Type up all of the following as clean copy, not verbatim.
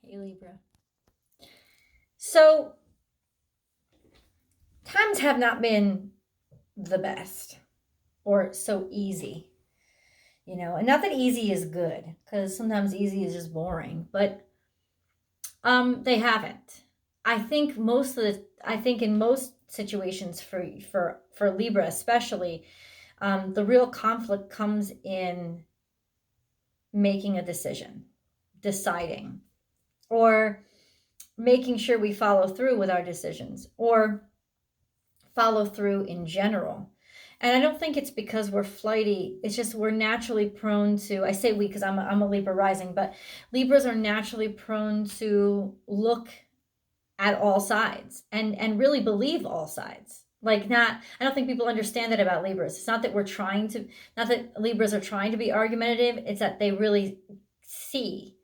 Hey Libra. So times have not been the best or so easy, and not that easy is good, because sometimes easy is just boring, but they haven't. I think in most situations for Libra especially, the real conflict comes in making a decision, deciding, or making sure we follow through with our decisions, or follow through in general. And I don't think it's because we're flighty. It's just we're naturally prone to, I say we because I'm a Libra rising, but Libras are naturally prone to look at all sides and really believe all sides. Like, not, I don't think people understand that about Libras. It's not that not that Libras are trying to be argumentative. It's that they really see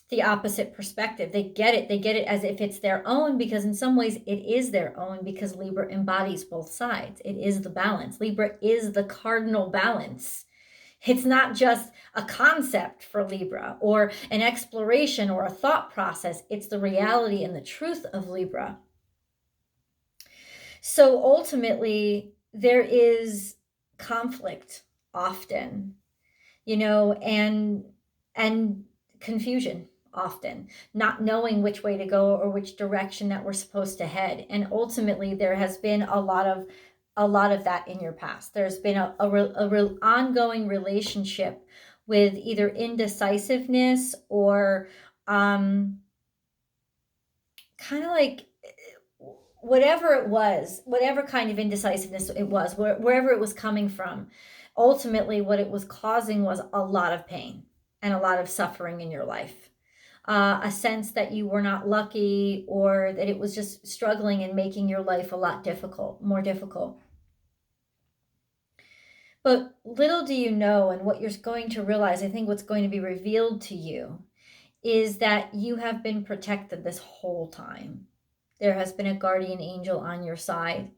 the opposite perspective. They get it. They get it as if it's their own, because in some ways it is their own, because Libra embodies both sides. It is the balance. Libra is the cardinal balance. It's not just a concept for Libra or an exploration or a thought process. It's the reality and the truth of Libra. So ultimately, there is conflict often, and confusion often, not knowing which way to go or which direction that we're supposed to head. And ultimately, there has been a lot of that in your past. There's been a ongoing relationship with either indecisiveness or kind of like whatever it was, whatever kind of indecisiveness it was, wherever it was coming from. Ultimately, what it was causing was a lot of pain and a lot of suffering in your life. A sense that you were not lucky, or that it was just struggling and making your life a lot more difficult. But little do you know, and what you're going to realize, I think what's going to be revealed to you, is that you have been protected this whole time. There has been a guardian angel on your side,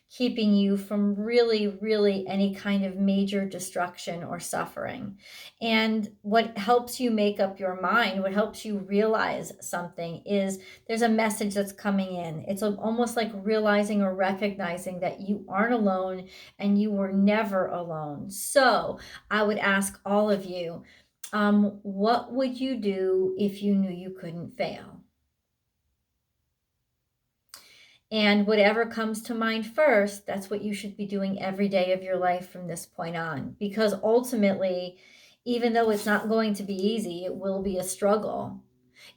keeping you from really any kind of major destruction or suffering. And what helps you make up your mind, what helps you realize something, is there's a message that's coming in. It's almost like realizing or recognizing that you aren't alone and you were never alone. So I would ask all of you, what would you do if you knew you couldn't fail? And whatever comes to mind first, that's what you should be doing every day of your life from this point on. Because ultimately, even though it's not going to be easy, it will be a struggle.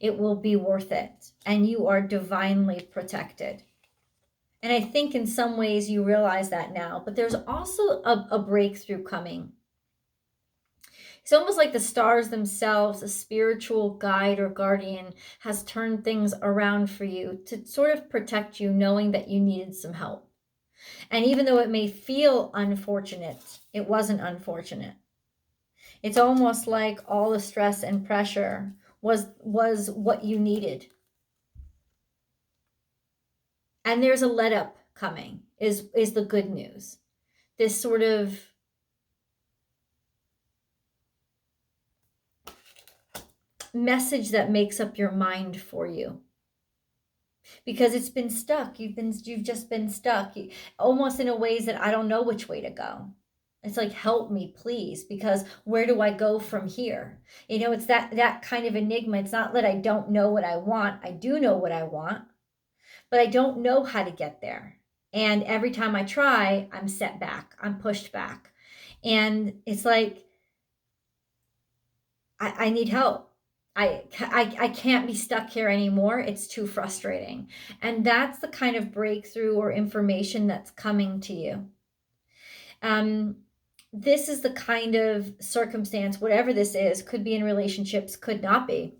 It will be worth it. And you are divinely protected. And I think in some ways you realize that now. But there's also a breakthrough coming. It's almost like the stars themselves, a spiritual guide or guardian, has turned things around for you to sort of protect you, knowing that you needed some help. And even though it may feel unfortunate, it wasn't unfortunate. It's almost like all the stress and pressure was what you needed. And there's a let up coming, is the good news. This sort of message that makes up your mind for you, because it's been stuck. You've just been stuck, almost in a ways that I don't know which way to go. It's like, help me, please, because where do I go from here? It's that kind of enigma. It's not that I don't know what I want. I do know what I want, but I don't know how to get there. And every time I try, I'm set back. I'm pushed back. And it's like, I need help. I can't be stuck here anymore. It's too frustrating. And that's the kind of breakthrough or information that's coming to you. This is the kind of circumstance, whatever this is, could be in relationships, could not be.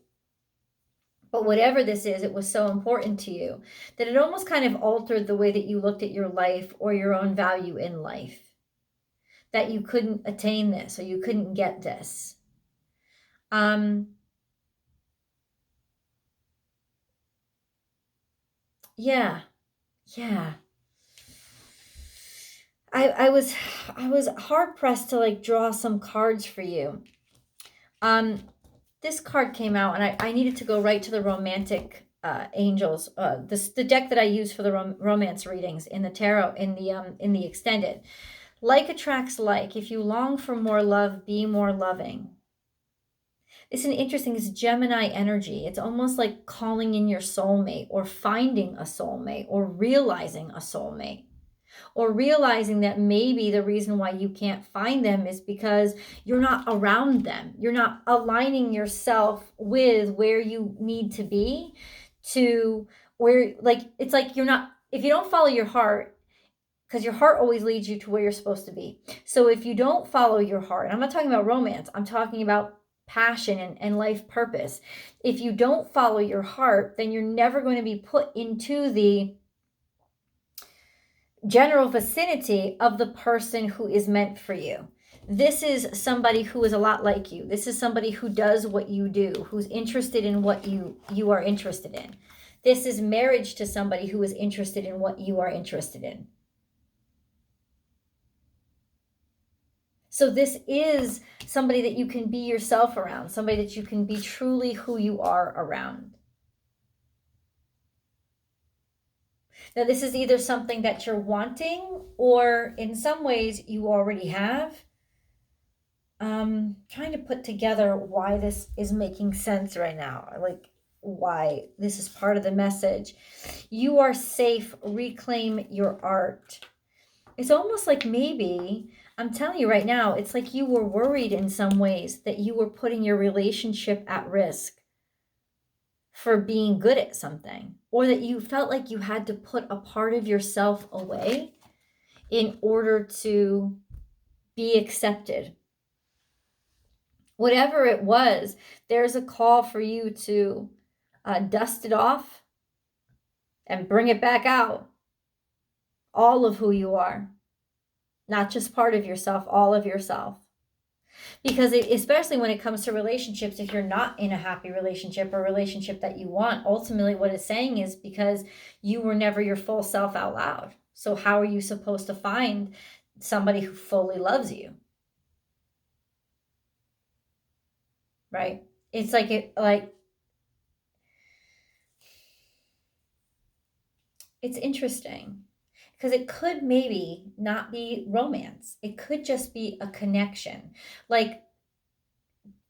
But whatever this is, it was so important to you that it almost kind of altered the way that you looked at your life or your own value in life. That you couldn't attain this or you couldn't get this. Yeah. I was hard pressed to like draw some cards for you. This this card came out, and I needed to go right to the romantic angels. The deck that I use for the romance readings in the tarot, in the extended. Like attracts like. If you long for more love, be more loving. It's it's Gemini energy. It's almost like calling in your soulmate, or finding a soulmate, or realizing a soulmate, or realizing that maybe the reason why you can't find them is because you're not around them. You're not aligning yourself with where you need to be, to where, like, it's like you're not, if you don't follow your heart, because your heart always leads you to where you're supposed to be. So if you don't follow your heart, and I'm not talking about romance, I'm talking about passion and life purpose. If you don't follow your heart, then you're never going to be put into the general vicinity of the person who is meant for you. This is somebody who is a lot like you. This is somebody who does what you do, who's interested in what you are interested in. This is marriage to somebody who is interested in what you are interested in. So this is somebody that you can be yourself around, somebody that you can be truly who you are around. Now, this is either something that you're wanting, or in some ways you already have. Trying to put together why this is making sense right now, like why this is part of the message. You are safe. Reclaim your art. It's almost like, maybe, I'm telling you right now, it's like you were worried in some ways that you were putting your relationship at risk for being good at something, or that you felt like you had to put a part of yourself away in order to be accepted. Whatever it was, there's a call for you to dust it off and bring it back out. All of who you are, not just part of yourself, all of yourself. Because especially when it comes to relationships, if you're not in a happy relationship or relationship that you want, ultimately what it's saying is because you were never your full self out loud. So how are you supposed to find somebody who fully loves you? Right? It's like it's interesting, because it could maybe not be romance. It could just be a connection. Like,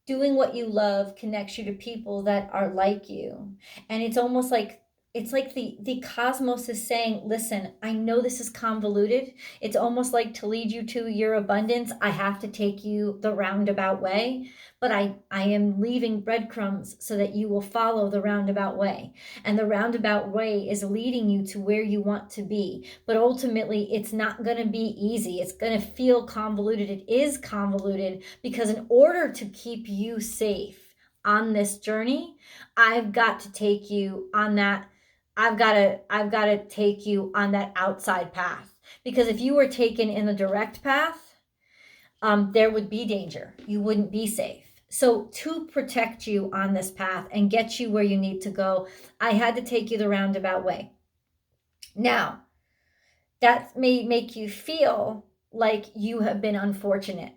doing what you love connects you to people that are like you. And it's almost like, it's like the cosmos is saying, listen, I know this is convoluted. It's almost like, to lead you to your abundance, I have to take you the roundabout way, but I am leaving breadcrumbs so that you will follow the roundabout way. And the roundabout way is leading you to where you want to be. But ultimately, it's not going to be easy. It's going to feel convoluted. It is convoluted because in order to keep you safe on this journey, I've got to take you on that. I've got to take you on that outside path. Because if you were taken in the direct path, there would be danger. You wouldn't be safe. So to protect you on this path and get you where you need to go, I had to take you the roundabout way. Now, that may make you feel like you have been unfortunate,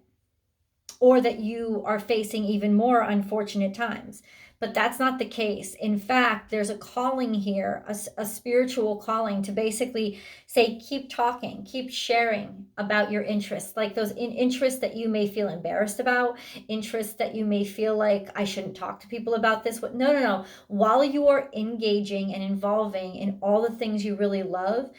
or that you are facing even more unfortunate times. But that's not the case. In fact, there's a calling here, a spiritual calling to basically say, keep talking, keep sharing about your interests, like those interests that you may feel embarrassed about, interests that you may feel like, I shouldn't talk to people about this. No. While you are engaging and involving in all the things you really love,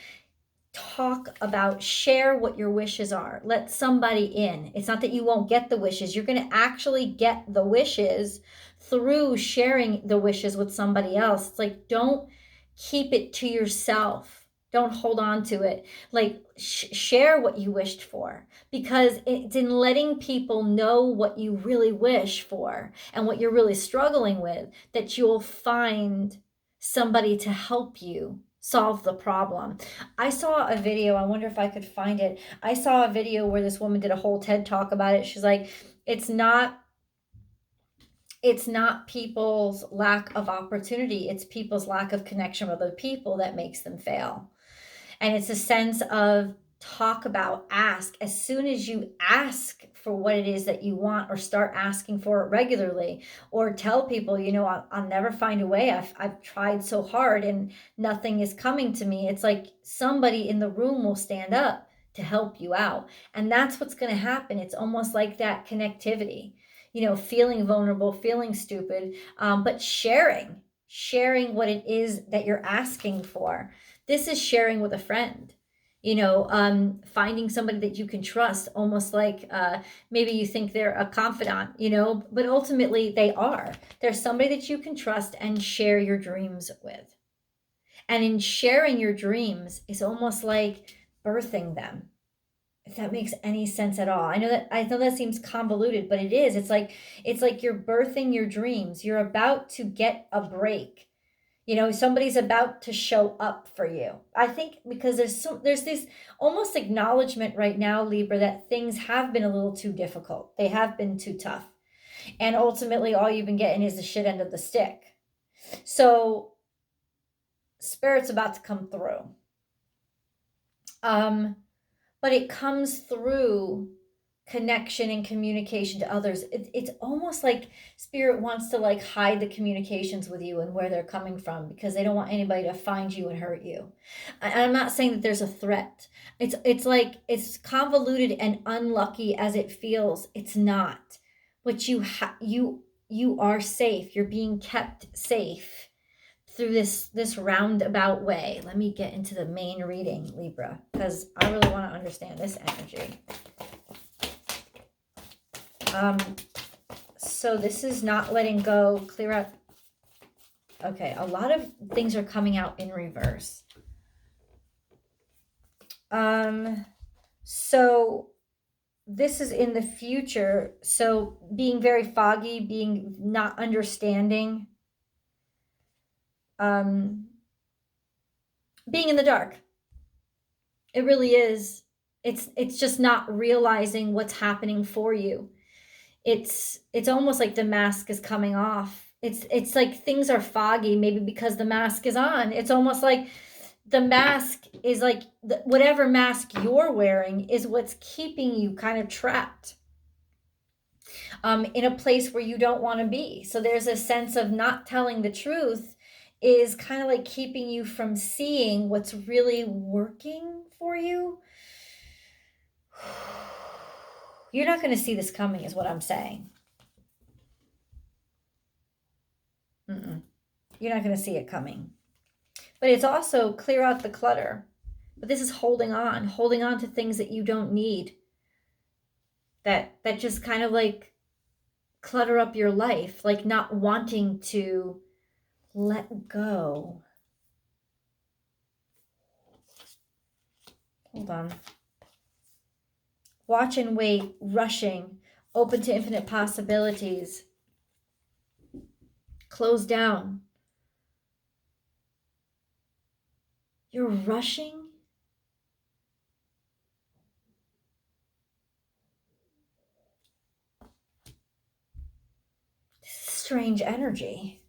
talk about, share what your wishes are. Let somebody in. It's not that you won't get the wishes. You're going to actually get the wishes through sharing the wishes with somebody else. It's like, don't keep it to yourself. Don't hold on to it. Like, share what you wished for, because it's in letting people know what you really wish for and what you're really struggling with that you'll find somebody to help you solve the problem. I saw a video, I wonder if I could find it. I saw a video where this woman did a whole TED talk about it. She's like, it's not people's lack of opportunity, it's people's lack of connection with other people that makes them fail. And it's a sense of talk about, ask. As soon as you ask for what it is that you want, or start asking for it regularly, or tell people, you know, I'll never find a way. I've tried so hard and nothing is coming to me. It's like somebody in the room will stand up to help you out. And that's what's going to happen. It's almost like that connectivity, you know, feeling vulnerable, feeling stupid, but sharing what it is that you're asking for. This is sharing with a friend, you know, finding somebody that you can trust, almost like maybe you think they're a confidant, you know, but ultimately they are. They're somebody that you can trust and share your dreams with. And in sharing your dreams, it's almost like birthing them, if that makes any sense at all. I know that seems convoluted, but it is. It's like you're birthing your dreams. You're about to get a break. You know, somebody's about to show up for you. I think because there's this almost acknowledgement right now, Libra, that things have been a little too difficult. They have been too tough. And ultimately all you've been getting is the shit end of the stick. So Spirit's about to come through. But it comes through connection and communication to others. It's almost like Spirit wants to like hide the communications with you and where they're coming from, because they don't want anybody to find you and hurt you. And I'm not saying that there's a threat. It's like, it's convoluted and unlucky as it feels. It's not. But you are safe. You're being kept safe through this roundabout way. Let me get into the main reading, Libra, because I really want to understand this energy. So this is not letting go, clear out. Okay, a lot of things are coming out in reverse. So this is in the future. So being very foggy, being not understanding, being in the dark. It really is. It's just not realizing what's happening for you. It's almost like the mask is coming off. It's like things are foggy, maybe because the mask is on. It's almost like the mask is like whatever mask you're wearing is what's keeping you kind of trapped in a place where you don't want to be. So there's a sense of not telling the truth is kind of like keeping you from seeing what's really working for you. You're not going to see this coming, is what I'm saying. You're not going to see it coming. But it's also clear out the clutter. But this is holding on to things that you don't need. That just kind of like clutter up your life, like not wanting to let go. Hold on. Watch and wait, rushing, open to infinite possibilities. Close down. You're rushing? This is strange energy.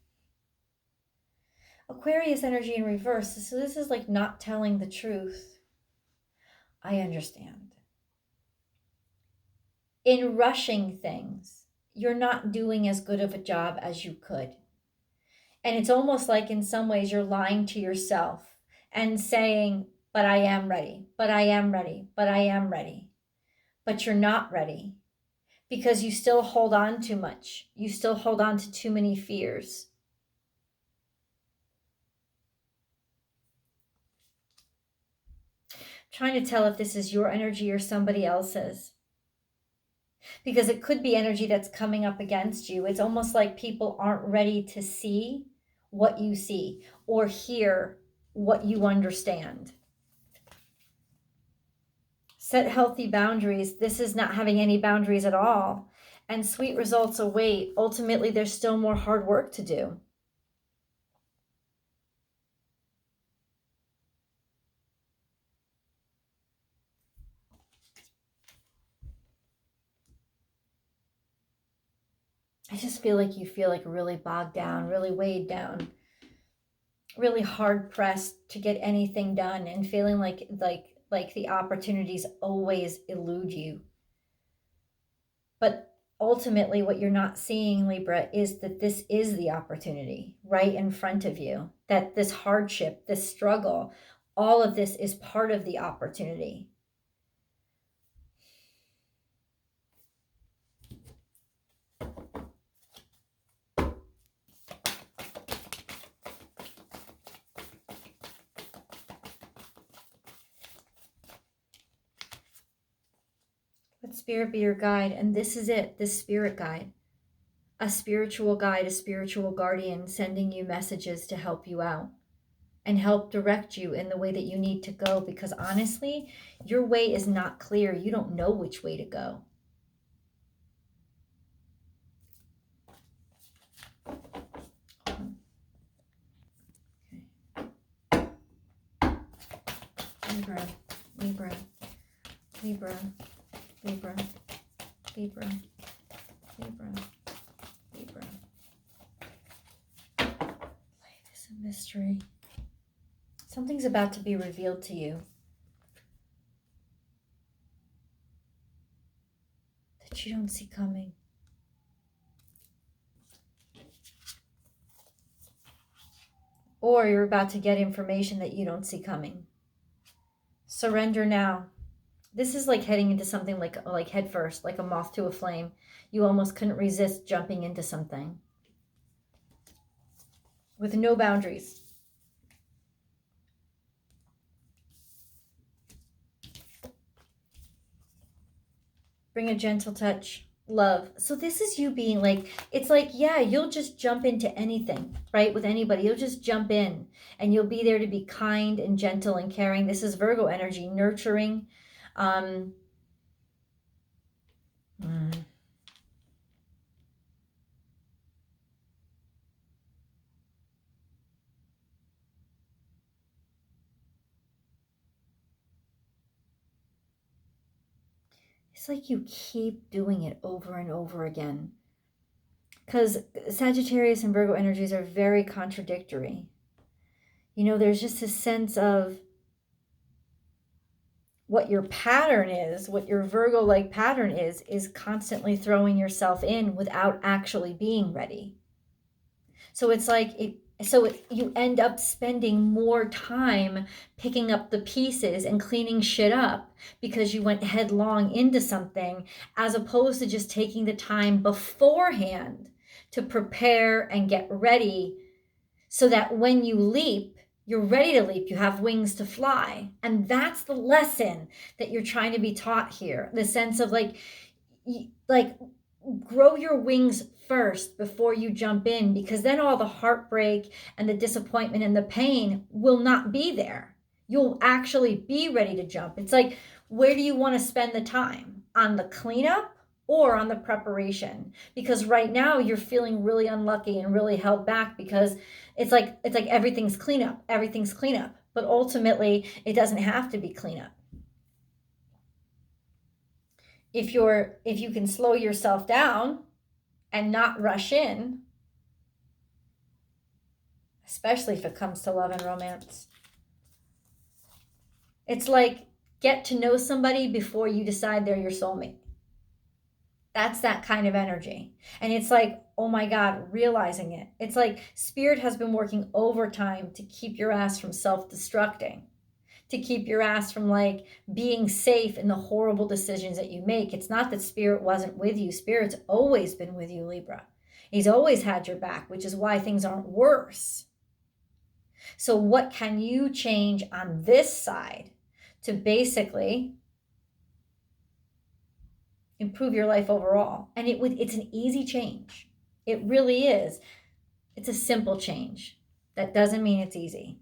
Aquarius energy in reverse. So this is like not telling the truth. I understand. In rushing things, you're not doing as good of a job as you could. And it's almost like in some ways you're lying to yourself and saying, but I am ready, but I am ready, but I am ready. But you're not ready because you still hold on too much. You still hold on to too many fears. I'm trying to tell if this is your energy or somebody else's. Because it could be energy that's coming up against you. It's almost like people aren't ready to see what you see or hear what you understand. Set healthy boundaries. This is not having any boundaries at all. And sweet results await. Ultimately, there's still more hard work to do. I just feel like you feel like really bogged down, really weighed down, really hard pressed to get anything done, and feeling like the opportunities always elude you. But ultimately, what you're not seeing, Libra, is that this is the opportunity right in front of you, that this hardship, this struggle, all of this is part of the opportunity. Let Spirit be your guide. And this is it, this spirit guide. A spiritual guide, a spiritual guardian sending you messages to help you out and help direct you in the way that you need to go. Because honestly, your way is not clear. You don't know which way to go. Libra, Libra, Libra, Libra, Libra, Libra, Libra. Life is a mystery. Something's about to be revealed to you that you don't see coming. Or you're about to get information that you don't see coming. Surrender now. This is like heading into something like head first, like a moth to a flame. You almost couldn't resist jumping into something. With no boundaries. Bring a gentle touch. Love. So this is you being like, it's like, yeah, you'll just jump into anything, right? With anybody, you'll just jump in and you'll be there to be kind and gentle and caring. This is Virgo energy, nurturing. It's like you keep doing it over and over again. Because Sagittarius and Virgo energies are very contradictory. You know, there's just a sense of what your pattern is, what your Virgo-like pattern is constantly throwing yourself in without actually being ready. So it's like, you end up spending more time picking up the pieces and cleaning shit up because you went headlong into something, as opposed to just taking the time beforehand to prepare and get ready so that when you leap, you're ready to leap. You have wings to fly. And that's the lesson that you're trying to be taught here. The sense of like grow your wings first before you jump in, because then all the heartbreak and the disappointment and the pain will not be there. You'll actually be ready to jump. It's like, where do you want to spend the time? On the cleanup or on the preparation? Because right now you're feeling really unlucky and really held back because it's like everything's cleanup, but ultimately it doesn't have to be cleanup. If you can slow yourself down and not rush in, especially if it comes to love and romance, it's like, get to know somebody before you decide they're your soulmate. That's that kind of energy. And it's like, oh my God, realizing it. It's like Spirit has been working overtime to keep your ass from self-destructing, to keep your ass from like being safe in the horrible decisions that you make. It's not that Spirit wasn't with you. Spirit's always been with you, Libra. He's always had your back, which is why things aren't worse. So what can you change on this side to basically improve your life overall? And it's an easy change. It really is. It's a simple change. That doesn't mean it's easy.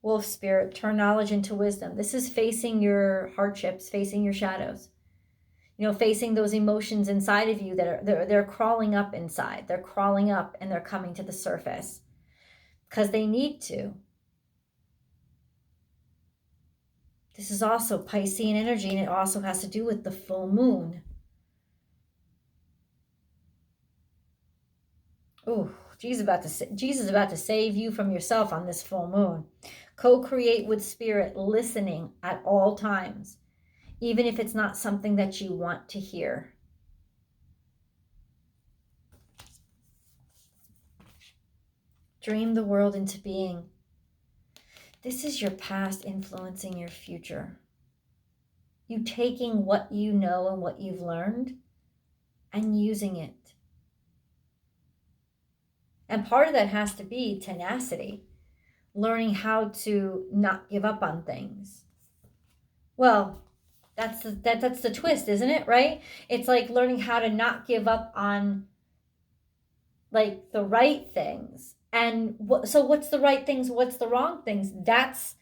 Wolf Spirit, turn knowledge into wisdom. This is facing your hardships, facing your shadows. You know, facing those emotions inside of you that are they're crawling up inside. They're crawling up and they're coming to the surface because they need to. This is also Piscean energy, and it also has to do with the full moon. Oh, Jesus is about to save you from yourself on this full moon. Co-create with Spirit, listening at all times, even if it's not something that you want to hear. Dream the world into being. This is your past influencing your future. You taking what you know and what you've learned and using it. And part of that has to be tenacity, learning how to not give up on things. Well, that's the twist, isn't it? Right? It's like learning how to not give up on like the right things. And so what's the right things? What's the wrong things? That's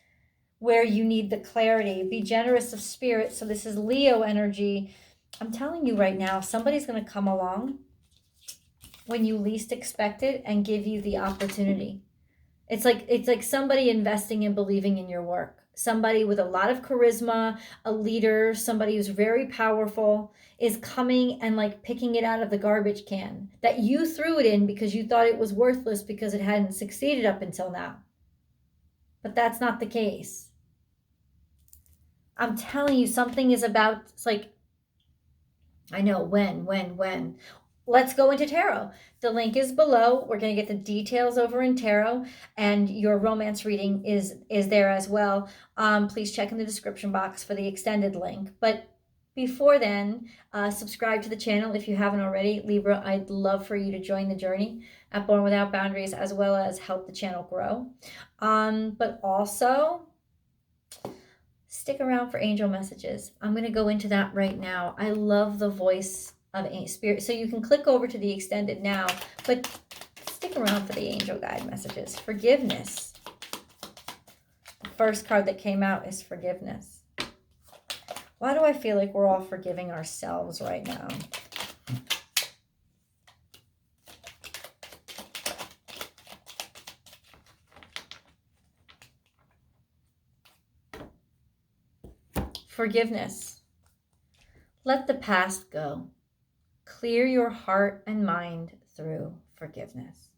where you need the clarity. Be generous of spirit. So this is Leo energy. I'm telling you right now, somebody's going to come along when you least expect it and give you the opportunity. It's like somebody investing and believing in your work. Somebody with a lot of charisma, a leader, somebody who's very powerful is coming and like picking it out of the garbage can that you threw it in because you thought it was worthless because it hadn't succeeded up until now. But that's not the case. I'm telling you, something is about, it's like, I know, when. Let's go into tarot. The link is below. We're going to get the details over in tarot, and your romance reading is there as well. Please check in the description box for the extended link. But before then, subscribe to the channel if you haven't already. Libra, I'd love for you to join the journey at Born Without Boundaries, as well as help the channel grow. But also, stick around for angel messages. I'm going to go into that right now. I love the voice of spirit. So you can click over to the extended now, but stick around for the angel guide messages. Forgiveness. The first card that came out is forgiveness. Why do I feel like we're all forgiving ourselves right now? Forgiveness. Let the past go. Clear your heart and mind through forgiveness.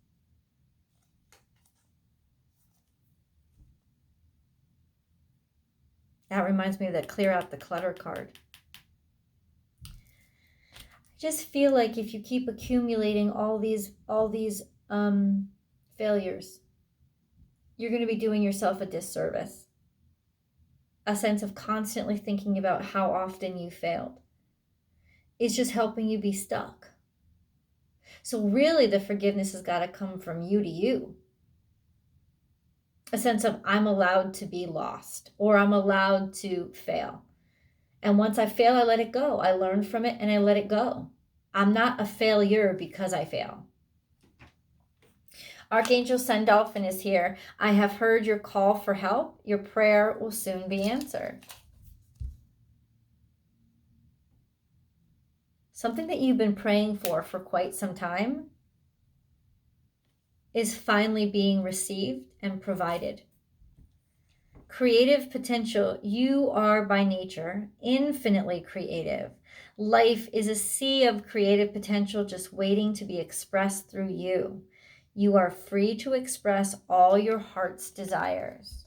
That reminds me of that clear out the clutter card. I just feel like if you keep accumulating all these failures, you're going to be doing yourself a disservice. A sense of constantly thinking about how often you failed is just helping you be stuck. So really the forgiveness has got to come from you to you. A sense of I'm allowed to be lost, or I'm allowed to fail. And once I fail, I let it go. I learn from it and I let it go. I'm not a failure because I fail. Archangel Sun Dolphin is here. I have heard your call for help. Your prayer will soon be answered. Something that you've been praying for quite some time is finally being received and provided. Creative potential. You are by nature infinitely creative. Life is a sea of creative potential just waiting to be expressed through you. You are free to express all your heart's desires.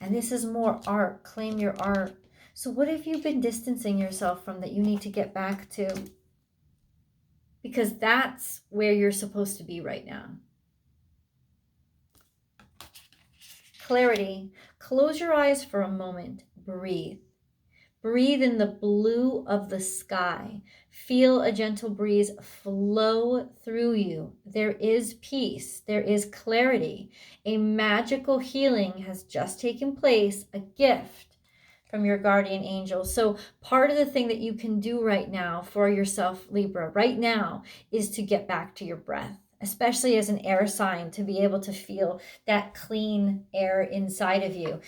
And this is more art. Claim your art. So what have you been distancing yourself from that you need to get back to? Because that's where you're supposed to be right now. Clarity. Close your eyes for a moment. Breathe. Breathe in the blue of the sky. Feel a gentle breeze flow through you. There is peace. There is clarity. A magical healing has just taken place. A gift from your guardian angel. So part of the thing that you can do right now for yourself, Libra, right now, is to get back to your breath, especially as an air sign, to be able to feel that clean air inside of you.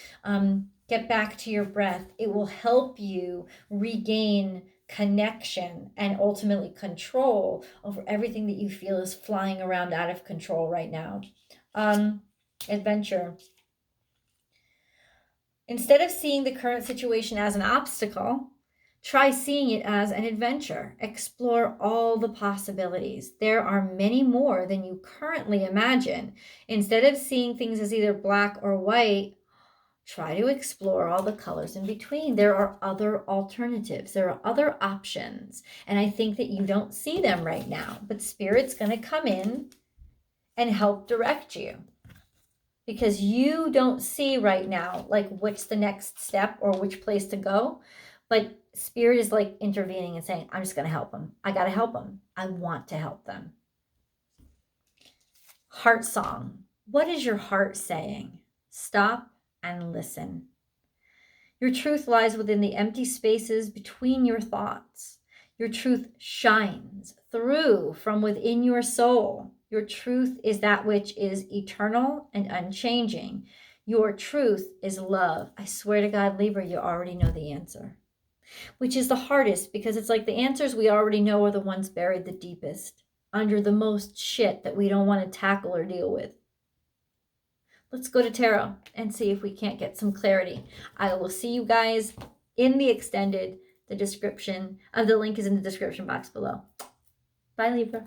Get back to your breath. It will help you regain connection and ultimately control over everything that you feel is flying around out of control right now. Adventure. Instead of seeing the current situation as an obstacle, try seeing it as an adventure. Explore all the possibilities. There are many more than you currently imagine. Instead of seeing things as either black or white, Try to explore all the colors in between. There are other alternatives. There are other options. And I think that you don't see them right now. But Spirit's going to come in and help direct you. Because you don't see right now, like, what's the next step or which place to go. But Spirit is like intervening and saying, I'm just going to help them. I got to help them. I want to help them. Heart song. What is your heart saying? Stop and listen. Your truth lies within the empty spaces between your thoughts. Your truth shines through from within your soul. Your truth is that which is eternal and unchanging. Your truth is love. I swear to God, Libra, you already know the answer. Which is the hardest, because it's like the answers we already know are the ones buried the deepest, under the most shit that we don't want to tackle or deal with. Let's go to tarot and see if we can't get some clarity. I will see you guys in the extended. The link is in the description box below. Bye, Libra.